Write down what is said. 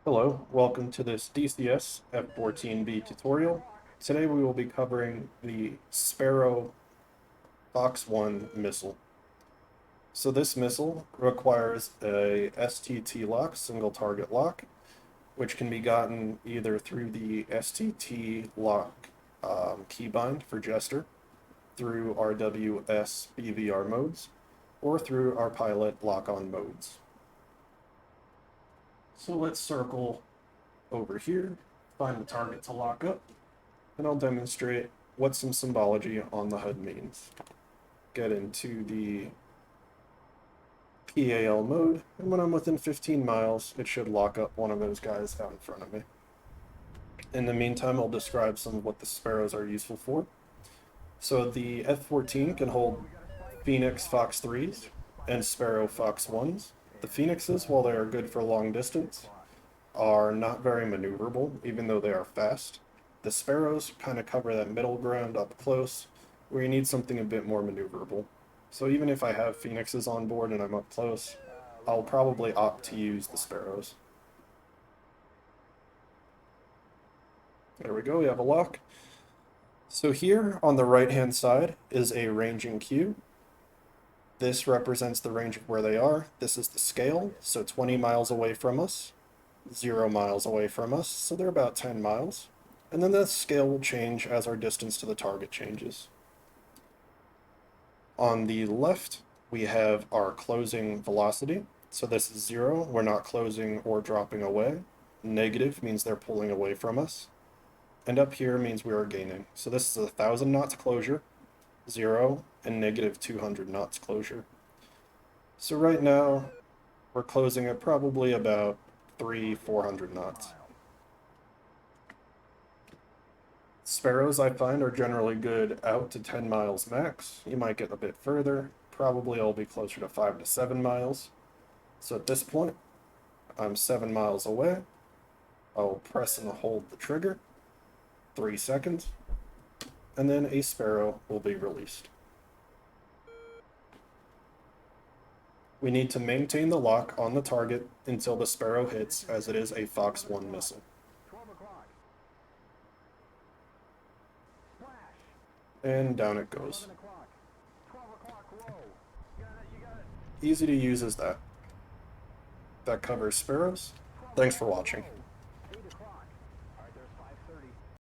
Hello, welcome to this DCS F14B tutorial. Today we will be covering the Sparrow Fox 1 missile. So this missile requires a STT lock, single target lock, which can be gotten either through the STT lock keybind for Jester, through RWS BVR modes, or through our pilot lock-on modes. So let's circle over here, find the target to lock up, and I'll demonstrate what some symbology on the HUD means. Get into the PAL mode, and when I'm within 15 miles, it should lock up one of those guys out in front of me. In the meantime, I'll describe some of what the Sparrows are useful for. So the F-14 can hold Phoenix Fox 3s and Sparrow Fox 1s. The Phoenixes, while they are good for long distance, are not very maneuverable, even though they are fast. The Sparrows kind of cover that middle ground up close, where you need something a bit more maneuverable. So even if I have Phoenixes on board and I'm up close, I'll probably opt to use the Sparrows. There we go, we have a lock. So here on the right-hand side is a ranging queue. This represents the range of where they are. This is the scale, so 20 miles away from us, 0 miles away from us, so they're about 10 miles. And then the scale will change as our distance to the target changes. On the left, we have our closing velocity. So this is 0, we're not closing or dropping away. Negative means they're pulling away from us. And up here means we are gaining. So this is 1,000 knots closure, 0, and negative 200 knots closure. So right now, we're closing at probably about 300-400 knots. Sparrows, I find, are generally good out to 10 miles max. You might get a bit further. Probably I'll be closer to 5 to 7 miles. So at this point, I'm 7 miles away. I'll press and hold the trigger. 3 seconds. And then a Sparrow will be released. We need to maintain the lock on the target until the Sparrow hits, as it is a Fox 1 missile. And down it goes. Easy to use as that. That covers Sparrows. Thanks for watching.